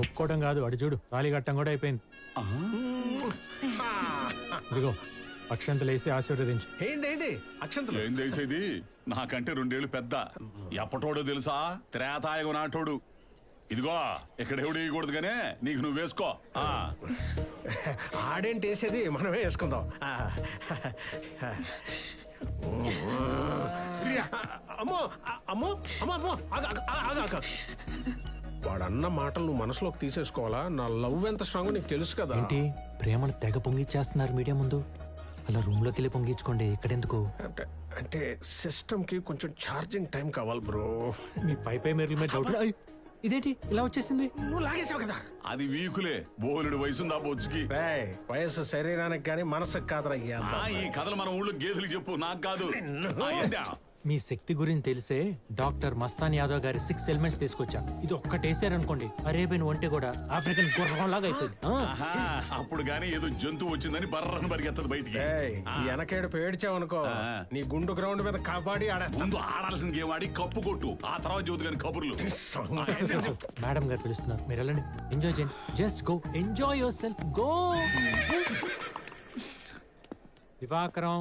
ఒప్పుకోవడం కాదు, అడు చూడు తాళి కట్టం కూడా అయిపోయింది. ఇదిగో అక్షంతలు వేసి ఆశీర్వదించు. ఏంటి అక్షంతలు ఏం చేసేది? నాకంటే 2 ఏళ్ళు పెద్ద. ఎప్పటోడో తెలుసా? త్రేతాయుగ నాటోడు. ఇదిగో ఇక్కడ ఎవడు వేయకూడదు గానే నీకు నువ్వు వేసుకో. ఆడేంటి వేసేది, మనమే వేసుకుందాం. అమ్మో అమ్మో అమ్మో అమ్మో వాడన్న మాటలు నువ్వు మనసులోకి తీసేసుకోవాలా? నా లవ్ ఎంత స్ట్రాంగ్ నీకు తెలుసు కదా. ఏంటి ప్రేమను తెగ పొంగిచ్చేస్తున్నారు మీడియా ముందు? అలా రూమ్ లోకి వెళ్ళి పొంగించుకోండి, ఇక్కడెందుకు? అంటే సిస్టమ్ కి కొంచెం ఛార్జింగ్ టైం కావాలి బ్రో. మీ పై మెరుల మీద డౌట్. ఇదేంటి ఇలా వచ్చేసింది? నువ్వు లాగేసావు కదా. అది వీకులే, బోలుడు వయసుందా బొచ్చుకి. వయసు శరీరానికి గానీ మనసుకు కాదరయ్యా. ఈ కథలు మన ఊళ్ళో గేదెలు చెప్పు, నాకు కాదు. మీ శక్తి గురించి తెలిసే డాక్టర్ మస్తాన్ యాదవ్ గారి 6 ఎలిమెంట్స్ తీసుకొచ్చా. ఇది ఒక్కటేసారనుకోండి అరేబియన్ ఒంటి కూడా ఆఫ్రికన్ గుర్రం లాగా అవుతుంది. అప్పుడు గానీ ఏదో జంతువు వచ్చిందని బర్రను పరిగెత్తదు బయటికి. వెనకేడు పేడ్చావనుకో నీ గుండు గ్రౌండ్ మీద కబడ్డీ ముందు ఆడాల్సిన గేమ్ ఆడి కప్పు కొట్టు, ఆ తర్వాత జ్యోతి గారి కబుర్లు. మేడం గారు పిలుస్తున్నారు, మీరు వెళ్ళండి. ఎంజాయ్ చేయండి, just go enjoy your self, go. Divakaram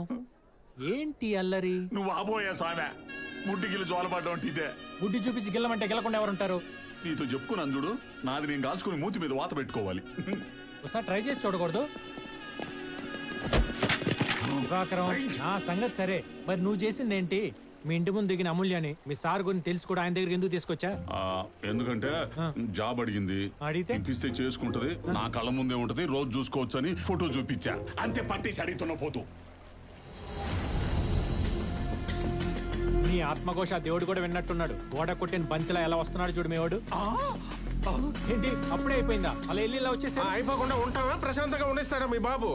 ఏంటి అల్లరి? నువ్వు ఆబోయే సామె ముడ్డిగిల్లు జోలపడ్డం ఇదే. ముడ్డి చూపించి గిల్లమంటే గెలకుండా ఎవరుంటారు? నీతో చెప్పుకున్నాను చూడు, నాది నేను కాల్చుకుని మూతి మీద వాత పెట్టుకోవాలి. ఒకసారి ట్రై చేసి చూడకూడదు? దివాకరం నా సంగతి సరే, మరి నువ్వు చేసింది ఏంటి? మీ ఇంటి ముందు దిగిన అమూల్యాన్ని మీ సార్ గురించి తెలుసు కూడా ఆయన దగ్గర ఎందుకు తీసుకొచ్చా? ఎందుకంటే జాబ్ అడిగింది, అడిగితే ఇప్పిస్తే చేసుకుంటది, నా కళ్ళ ముందే ఉంటది, రోజు చూసుకోవచ్చు అని ఫోటో చూపించా. అంతే, పట్టేసి అడుగుతున్న పోతూ. నీ ఆత్మఘోష దేవుడు కూడా విన్నట్టున్నాడు. గోడ కొట్టిన బంతిలా ఎలా వస్తున్నాడు చూడు మీ వాడు. ఏంటి అప్పుడే అయిపోయిందా? అలా వెళ్ళి ఇలా వచ్చేసి అయిపోకుండా ఉంటావా? ప్రశాంతంగా ఉండేస్తాడా మీ బాబు?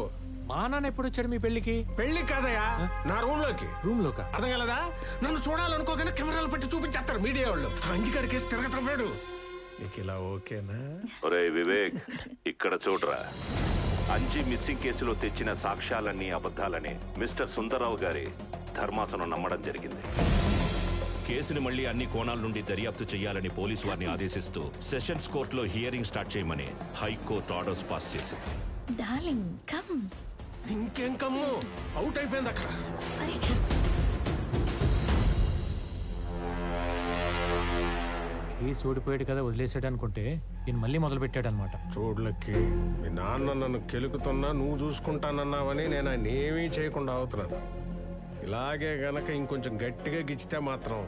మా నాన్న ఎప్పుడు వచ్చాడు మీ పెళ్లికి? పెళ్లి కాదయా, నా రూమ్ లోకి. రూమ్ లోకా? అర్థం కలదా? నన్ను చూడాలనుకోగానే కెమెరాలు పెట్టి చూపించేస్తారు మీడియా వాళ్ళు. అంజికాడికేసి తిరగతాడు. నీకు ఇలా ఓకేనా? ఒరే వివేక్, ఇక్కడ చూడరా. అంజి మిస్సింగ్ కేసులో తెచ్చిన సాక్ష్యాలన్నీ అబద్ధాలని మిస్టర్ సుందరరావు గారి ధర్మాసనం నమ్మడం జరిగింది. కేసుని మళ్లీ అన్ని కోణాల నుండి దర్యాప్తు చేయాలని పోలీసు వారిని ఆదేశిస్తూ సెషన్స్ కోర్టులో హియరింగ్ స్టార్ట్ చేయమని హైకోర్టు ఆర్డర్స్ పాస్ చేసింది. Darling come. ఇంకేం కమ్ము, అవుట్ అయిపోయింది అక్కడ. కేసు ఓడిపోయాడు కదా వదిలేసాడు అనుకుంటే నేను మళ్ళీ మొదలు పెట్టాడు అనమాట. చూడలకి మీ నాన్న నన్ను కెలుకుతున్నా నువ్వు చూసుకుంటానన్నావని నేను ఆయన ఏమీ చేయకుండా అవుతున్నాను. ఇలాగే గనక ఇంకొంచెం గట్టిగా గిచ్చితే మాత్రం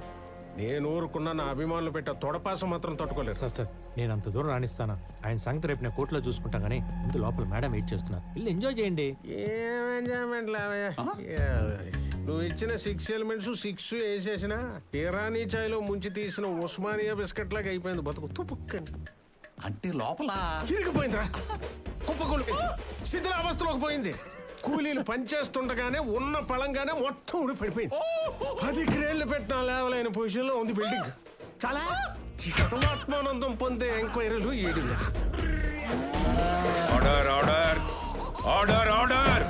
నేను ఊరుకున్నా నా అభిమానులు పెట్టే తొడపాసం మాత్రం తట్టుకోలేదు. సార్ నేను అంత దూరం రాణిస్తానా? ఆయన సంగతి రేపు నేను కోర్టులో చూసుకుంటాం కానీ ముందు లోపల మేడం వెయిట్ చేస్తున్నారు, వెళ్ళి ఎంజాయ్ చేయండి. ఏం ఎంజాయ్మెంట్ లావయ్యా? నువ్వు ఇచ్చిన 6 ఎలిమెంట్స్ 6 వేసేసిన ఇరానీ చాయ్లో ముంచి తీసిన ఉస్మానియా బిస్కెట్ లాగా అయిపోయింది బతుకు. తుపుక్కని అంటే లోపల తిరిగిపోయిందిరా, కుప్పకూలి శిథిలావస్థలోకి పోయింది. కూలీలు పనిచేస్తుండగానే ఉన్న పళంగానే మొత్తం ఊడిపడిపోయింది. 10 క్రేళ్లు పెట్టిన లేవలైన పొజిషన్ లో ఉంది బిల్డింగ్. చాలా ఆత్మానందం పొందే ఎంక్వైరీలు ఏడుగా. Order order order order.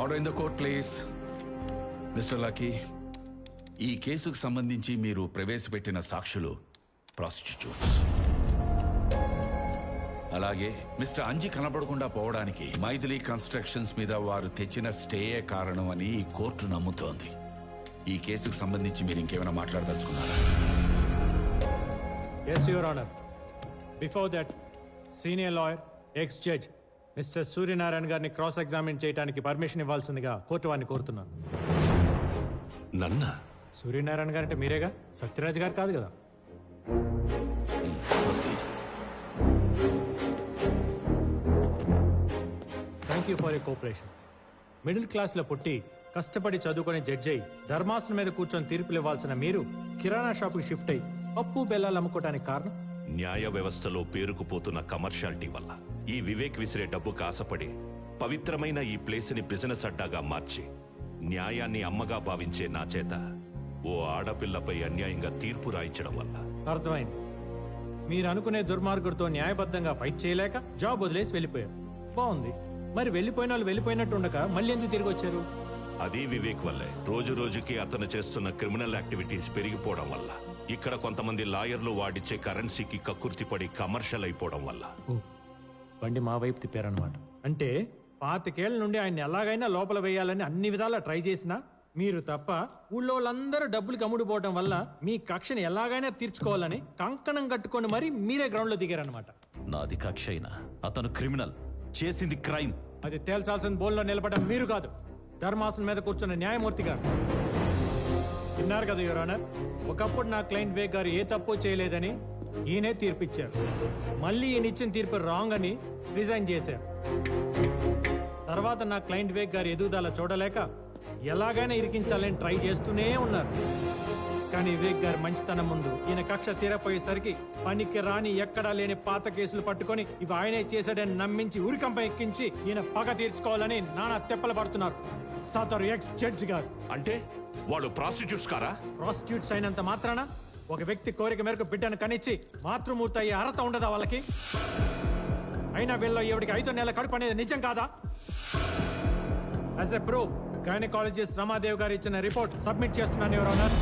Order in the court please. Mister Lucky, ఈ కేసుకు సంబంధించి మీరు ప్రవేశపెట్టిన సాక్షులు ప్రాస్టిట్యూట్స్. అలాగే మిస్టర్ అంజి కనబడకుండా పోవడానికి మైథిలి కన్స్ట్రక్షన్స్ మీద వారు తెచ్చిన స్టేయే కారణం అని ఈ కోర్టు నమ్ముతోంది. ఈ కేసుకు సంబంధించి మీరు ఇంకేమైనా మాట్లాడదలుచుకున్నారా? Yes, Your Honor. Before that, senior lawyer, ex-judge, mister Suryanarayana గారిని క్రాస్ ఎగ్జామిన్ చేయడానికి పర్మిషన్ ఇవ్వాల్సిందిగా కోర్టు వారిని కోరుతున్నాను. నన్న సూర్యనారాయణ గారు అంటే మీరేగా, సత్యరాజ్ గారు కాదు కదా? Thank you for you cooperation. Middle క్లాస్లో పుట్టి కష్టపడి చదువుకునే జడ్జి అయి ధర్మాసనం మీద కూర్చొని తీర్పులు ఇవ్వాల్సిన మీరు కిరాణా షాప్కి షిఫ్ట్ అయి పప్పు బెల్లాలు అమ్ముకోవడానికి కారణం? న్యాయ వ్యవస్థలో పేరుకుపోతున్న కమర్షియాలిటీ వల్ల ఈ వివేక్ విసిరే డబ్బుకు ఆశపడి పవిత్రమైన ఈ ప్లేస్ని బిజినెస్ అడ్డాగా మార్చి న్యాయాన్ని అమ్మగా భావించే నా చేత ఓ ఆడపిల్లపై అన్యాయంగా తీర్పు రాయించడం వల్ల. అర్థమైంది. మీరు అనుకునే దుర్మార్గుడితో న్యాయబద్ధంగా ఫైట్ చేయలేక జాబ్ వదిలేసి వెళ్ళిపోయారు. బాగుంది. మరి వెళ్ళిపోయిన వాళ్ళు వెళ్ళిపోయినట్టు ఉండక మళ్ళీ ఎందుకు తిరిగి వచ్చారు? అది వివేక్ వల్లే. రోజు రోజుకి అతను చేస్తున్న క్రిమినల్ యాక్టివిటీస్ పెరిగిపోవడం వల్ల, ఇక్కడ కొంతమంది లాయర్లు వాడిచ్చే కరెన్సీకి కక్కుర్తిపడి కమర్షియల్ అయిపోవడం వల్ల. ఓ, బండి మా వైపు తిప్పారనమాట. అంటే 25 ఏళ్ల నుండి ఆయన ఎలాగైనా లోపల వేయాలని అన్ని విధాలా ట్రై చేసినా మీరు తప్ప ఊళ్ళో వాళ్ళందరూ డబ్బులు కమ్ముడిపోవడం వల్ల మీ కక్షని ఎలాగైనా తీర్చుకోవాలని కంకణం కట్టుకొని మరీ మీరే గ్రౌండ్ లో దిగారనమాట. నాది కక్ష అయినా అతను క్రిమినల్, చేసింది క్రైమ్. అది తేల్చాల్సిన బోల్లో నిలబడడం మీరు కాదు, ధర్మాసనం మీద కూర్చున్న న్యాయమూర్తి గారు. విన్నారు కదా యువర్ ఆనర్, ఒకప్పుడు నా క్లయింట్ వివేక్ గారు ఏ తప్పు చేయలేదని ఈయనే తీర్పిచ్చారు. మళ్ళీ ఈయన ఇచ్చిన తీర్పు రాంగ్ అని రిజైన్ చేశారు. తర్వాత నా క్లయింట్ వివేక్ గారు ఎదుగుదల చూడలేక ఎలాగైనా ఇరికించాలని ట్రై చేస్తూనే ఉన్నారు. కానీ వివేక్ గారు మంచితనం ముందు ఈయన కక్ష తీరపోయేసరికి పనికి రాని ఎక్కడా లేని పాత కేసులు పట్టుకొని ఇవి ఆయనే చేశాడని నమ్మించి ఉరికంప ఎక్కించి ఈయన పగ తీర్చుకోవాలని నానా తెప్పలు పడుతున్నారు సదరు ఎక్స్ జడ్జి గారు. అంటే వాడు ప్రాస్టిట్యూట్స్ కారా? ప్రాస్టిట్యూట్స్ అయినంత మాత్రాన ఒక వ్యక్తి కోరిక మేరకు బిడ్డను కనిచ్చి మాతృమూర్తి అయ్యే అర్హత ఉండదా వాళ్ళకి? అయినా వీళ్ళలో ఎవరికి 5 నెలల కడుపు అనేది నిజం కాదా? As a proof gynaecologist Ramadev గారు ఇచ్చిన రిపోర్ట్ సబ్మిట్ చేస్తున్నాను యువర్ ఆనర్.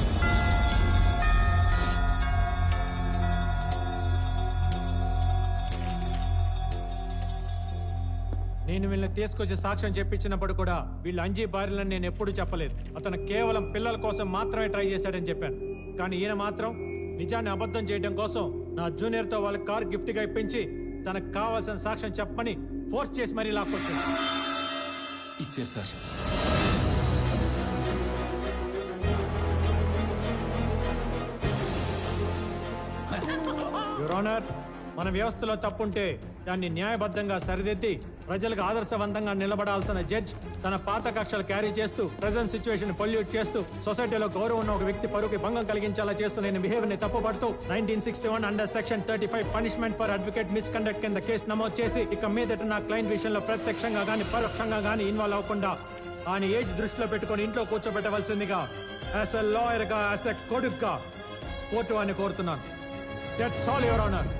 నేను వీళ్ళని తీసుకొచ్చి సాక్ష్యం చెప్పించినప్పుడు కూడా వీళ్ళు అంజీ భార్యలని నేను ఎప్పుడు చెప్పలేదు. అతను కేవలం పిల్లల కోసం మాత్రమే ట్రై చేశాడని చెప్పాను. కానీ ఈయన మాత్రం నిజాన్ని అబద్ధం చేయడం కోసం నా జూనియర్తో వాళ్ళ కార్ గిఫ్ట్గా ఇప్పించి తనకు కావాల్సిన సాక్ష్యం చెప్పని ఫోర్స్ చేసి మరీ లాక్కొచ్చింది. ఇచ్చారు సార్. యువర్ ఆనర్, మన వ్యవస్థలో తప్పుంటే దాన్ని న్యాయబద్ధంగా సరిదిద్ది ప్రజలకు ఆదర్శవంతంగా నిలబడాల్సిన జడ్జ్ తన పాత కక్షలు క్యారీ చేస్తూ ప్రెజెంట్ సిచ్యువేషన్ పొల్యూట్ చేస్తూ సొసైటీలో గౌరవం ఉన్న ఒక వ్యక్తి పరువుకి భంగం కలిగించేలా చేస్తూ నేను బిహేవియర్ ని తప్పుపడుతూ 1961 under section 35 punishment for advocate misconduct కింద కేసు నమోదు చేసి ఇక మీదట నా క్లయింట్ విషయంలో ప్రత్యక్షంగా గానీ పరోక్షంగా గానీ ఇన్వాల్వ్ అవ్వకుండా ఆయన ఏజ్ దృష్టిలో పెట్టుకుని ఇంట్లో కూర్చోబెట్టవలసిందిగా యాజ్ ఎ లాయర్ గా, యాజ్ ఎ కొడుకుగా కోర్టు అని కోరుతున్నాను. That's all your honour.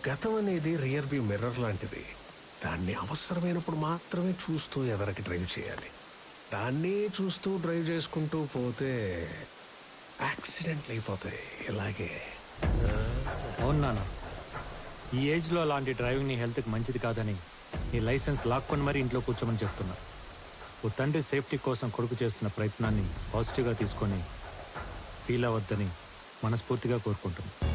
గతం అనేది రియర్ వ్యూ మిర్రర్ లాంటిది. దాన్ని అవసరమైనప్పుడు మాత్రమే చూస్తూ ఎదరికి డ్రైవ్ చేయాలి. దాన్ని చూస్తూ డ్రైవ్ చేసుకుంటూ పోతే యాక్సిడెంట్లు అయిపోతాయి. ఇలాగే అవును నాన్న, ఈ ఏజ్లో అలాంటి డ్రైవింగ్ నీ హెల్త్కి మంచిది కాదని నీ లైసెన్స్ లాక్కొని మరీ ఇంట్లో కూర్చోమని చెప్తున్నా. ఓ తండ్రి సేఫ్టీ కోసం కొడుకు చేస్తున్న ప్రయత్నాన్ని పాజిటివ్గా తీసుకొని ఫీల్ అవ్వద్దని మనస్ఫూర్తిగా కోరుకుంటున్నాను.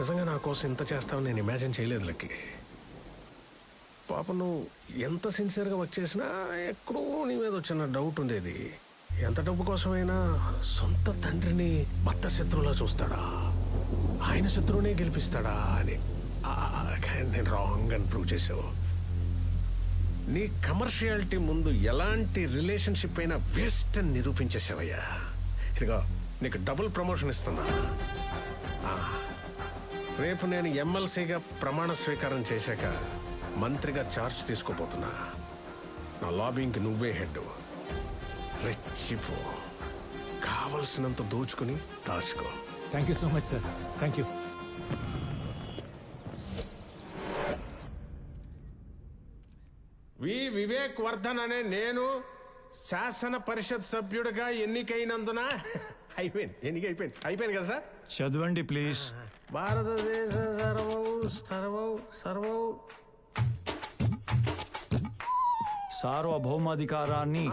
నిజంగా నా కోసం ఇంత చేస్తావు నేను ఇమాజిన్ చేయలేదు లక్కి. పాప నువ్వు ఎంత సిన్సియర్గా వర్క్ చేసినా ఎక్కడో నీ మీద వచ్చిన డౌట్ ఉండేది. ఎంత డబ్బు కోసమైనా సొంత తండ్రిని భర్త శత్రువులా చూస్తాడా, ఆయన శత్రువునే గెలిపిస్తాడా అని. కానీ నేను రాంగ్ అని ప్రూవ్ చేసావు. నీ కమర్షియాలిటీ ముందు ఎలాంటి రిలేషన్షిప్ అయినా వేస్ట్ అని నిరూపించేసావయ్యా. ఇదిగో నీకు డబుల్ ప్రమోషన్ ఇస్తున్నా. రేపు నేను ఎమ్మెల్సీగా ప్రమాణ స్వీకారం చేశాక మంత్రిగా ఛార్జ్ తీసుకోబోతున్నా. నా లాబింగ్కి నువ్వే హెడ్. రెచ్చిపో, కావలసినంత దోచుకుని దాచుకో. Thank you so much sir. Thank you. Vivek Vardhan అనే నేను శాసన పరిషత్ సభ్యుడిగా ఎన్నికైనందున అయిపోయింది అయిపోయింది కదా సార్. చదవండి ప్లీజ్. భారతదేశ సర్వౌ సార్వభౌమాధికారాన్ని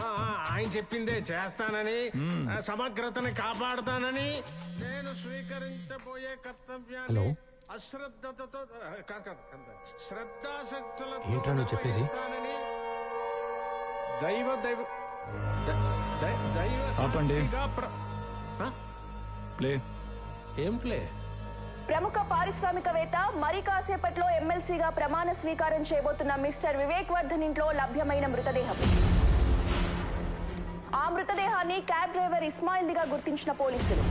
ఆయన చెప్పిందే చేస్తానని, సమగ్రతని కాపాడుతానని, నేను స్వీకరించబోయే కర్తవ్యాన్ని అశ్రద్ధతో శ్రద్ధాశక్తులతో ఏంట్రా నువ్వు చెప్పేది? దైవ దైవ దైవ ఆపండి. సాక్షిగా ప్లే. ఏం ప్లే? ప్రముఖ పారిశ్రామికవేత్త మరి కాసేపట్లో ఎమ్మెల్సీగా ప్రమాణ స్వీకారం చేయబోతున్న మిస్టర్ వివేక్ వర్ధన్ ఇంట్లో లభ్యమైన మృతదేహం. ఆ మృతదేహాన్ని క్యాబ్ డ్రైవర్ ఇస్మాయిల్దిగా గుర్తించిన పోలీసులు.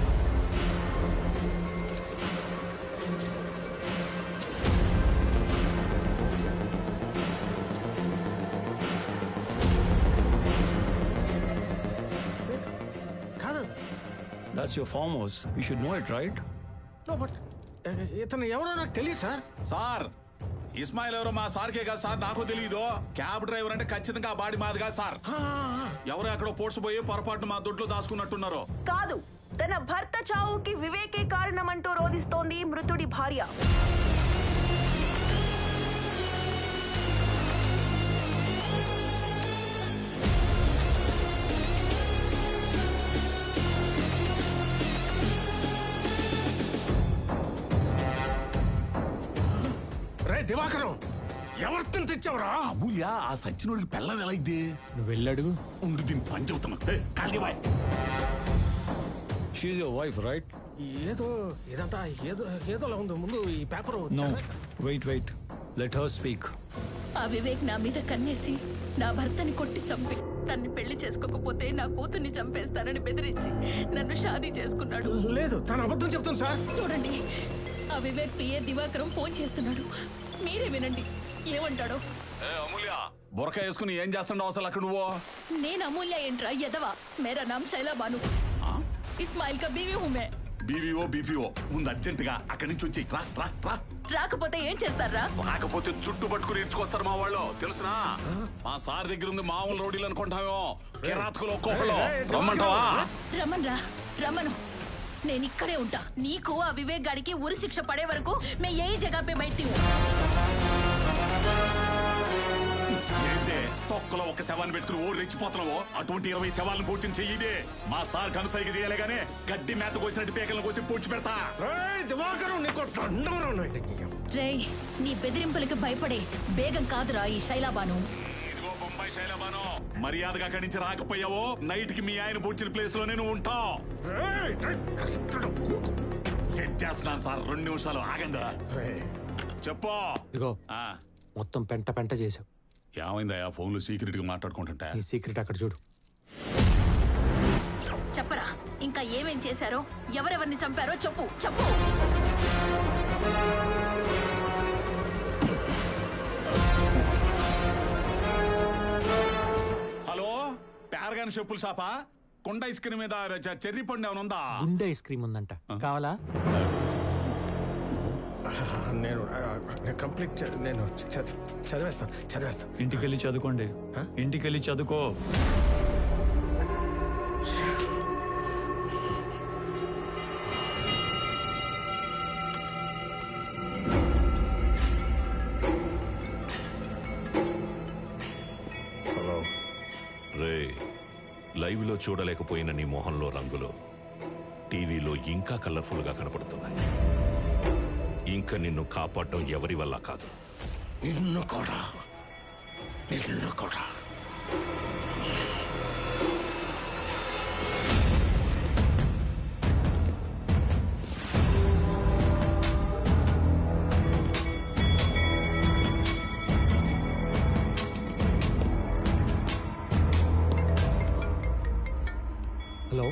కాదు. That's your farm house. You should know it, right? No, but ఇతను ఎవరో నాకు తెలియదు సార్. సార్ ఇస్మాయిల్ ఎవరో మా సార్కే కదా సార్, నాకు తెలియదు. క్యాబ్ డ్రైవర్ అంటే ఖచ్చితంగా ఆ బాడీ మాది కాదు సార్. ఎవరో ఎక్కడో పోడ్చిపోయి పొరపాటు మా దొడ్లో దాచుకున్నట్టున్నారు. కాదు, తన భర్త చావుకి వివేకే కారణమంటూ రోధిస్తోంది మృతుడి భార్య. రే దివాకరం, ఎవరితో తెచ్చావురా? అమూల్య ఆ సచ్చినోడికి పెళ్ళం ఎలా ఇద్ది? నువ్వు వెళ్ళడుగు. ఉండి దీన్ని పని చెబుతున్నా. కాలివాయ్. She's your wife, right? ఏదో ఇదంతా ఏదోలా ఉంది. ముందు ఈ paper. No. Wait. Let her speak. ఆ వివేక్ నా మీద కన్నేసి నా భర్తని కొట్టి చంపి తన్ని పెళ్లి చేసుకోకపోతే నా కూతుర్ని చంపేస్తానని బెదిరించి నన్ను షాదీ చేసుకున్నాడు. లేదు, తను అబద్ధం చెప్తాను సార్. చూడండి, ఆ వివేక్ పిఏ దివాకరం ఫోన్ చేస్తున్నాడు. మీరే వినండి ఏమంటాడో. అమూల్య బురక వేసుకుని ఏం చేస్తున్నావు అసలు అక్కడ నువ్వు? నేను అమూల్య ఏంట్రా ఎదవా. మేరా నామ్ శైలా బాను. ఇస్మాయిల్ కా బీవీ హూ మే. బీపీఓ ముందు అర్జెంట్ గా అక్కడి నుంచి వచ్చి రా. రాకపోతే ఏం చేస్తారా? రాకపోతే చుట్టు పట్టుకుని ఇచ్చుకొస్తారు మా వాళ్ళు, తెలుసునా? మా సార్ దగ్గర ఉంది మామూలు రోడీలు అనుకుంటామేమో. కిరాతకులు ఒక్కొక్కళ్ళు రమ్మంటావా? రమ్మను. నేను ఇక్కడే ఉంటా. నీకు ఆ వివేక్ గాడికి ఉరి శిక్ష పడే వరకు మే ఏ జగह पे बैठी हूं. ఏంటే తొక్కలో ఒక శవాన్ని పెట్టుకుని ఓ రెచ్చిపోతున్నావో? అటువంటి 20 శవాలను పూడ్చిన చెయ్యిదే. మా సార్ కనుసైగ చేయలే గానీ గడ్డి మేత కోసినట్టు పేకలను కోసి పూడ్చి పెడతా. దివాకరం నీకు దండం. రేయ్, నీ బెదిరింపులకు భయపడే బేగం కాదురా ఈ శైలాబాను. ఇదిగో బొంబాయి శైలబాను, మర్యాదగా అక్కడి నుంచి రాకపోయావో నైట్ కి మీ ఆయన పూడ్చిన ప్లేస్ లోనే నువ్వు ఉంటావు. సెట్ చేస్తున్నాను సార్, 2 నిమిషాలు ఆగండి. చెప్పు. ఇదిగో ఆ, మొత్తం పెంట చేసావు. ఏమైందయ్యా ఫోన్ లో సీక్రెట్ గా మాట్లాడుకుంటుంటా? నీ సీక్రెట్ అక్కడ చూడు. చెప్పరా, ఇంకా ఏమేం చేశారో, ఎవరెవరిని చంపారో చెప్పు. హలో, పేరగాని చెప్పులు షాపా? కొండ ఐస్ క్రీమ్ మీద చెర్రీ పండు ఏమైనా ఉందా? గుండె ఐస్ క్రీమ్ ఉందంట, కావాలా? నేను కంప్లీట్ నేను చదివేస్తాను. ఇంటికెళ్ళి చదువుకోండి. ఇంటికెళ్ళి చదువుకో. హలో. రే, లైవ్ లో చూడలేకపోయిన నీ మొహంలో రంగులు టీవీలో ఇంకా కలర్ఫుల్ గా కనపడుతున్నాయి. ఇంకా నిన్ను కాపాడడం ఎవరి వల్ల కాదు. నిన్ను కూడా హలో,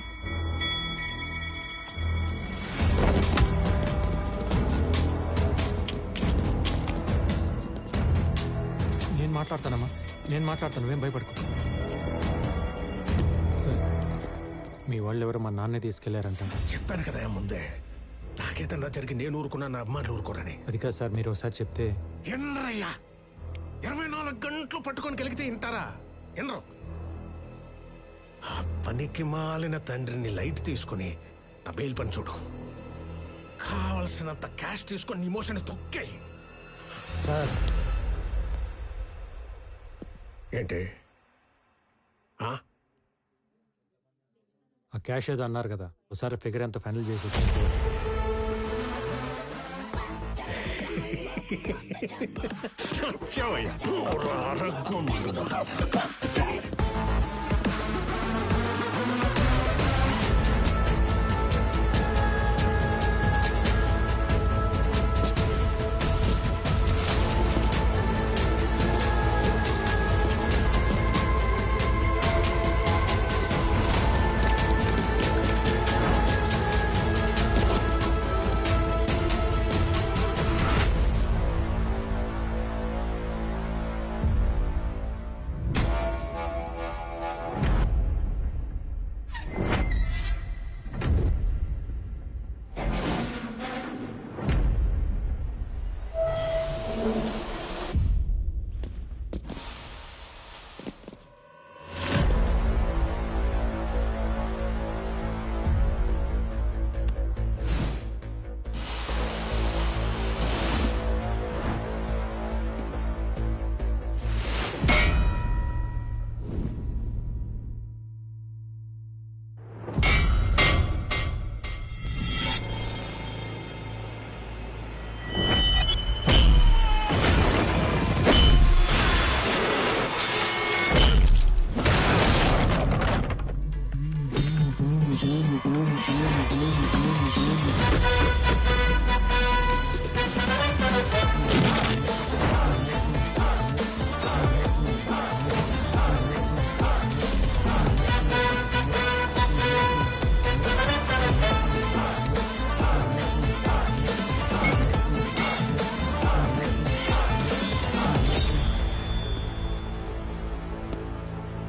నేను మాట్లాడతాను, ఏం భయపడుకో. సార్, మీ వాళ్ళు ఎవరో మా నాన్నే తీసుకెళ్లారంట. చెప్పాను కదా ముందే, నాకేదన్నా జరిగి నేను ఊరుకున్నా, నా అమ్మాయిలు ఊరుకోరని. అది కాదు సార్, మీరు ఒకసారి చెప్తే. ఎన్నరయ్యా, 24 గంటలు పట్టుకొని కలిగితే వింటారా? ఎన్నరు ఆ పనికి మాలిన తండ్రిని లైట్ తీసుకుని నా బెయిల్ పని చూడు. కావలసినంత క్యాష్ తీసుకొని ఇమోషన్ తొక్కాయి. సార్ ఏంటి ఆ? ఆ క్యాష్ ఏదో అన్నారు కదా, ఒకసారి ఫిగర్ ఎంత ఫైనల్ చేసేసి వచ్చావయ్యా.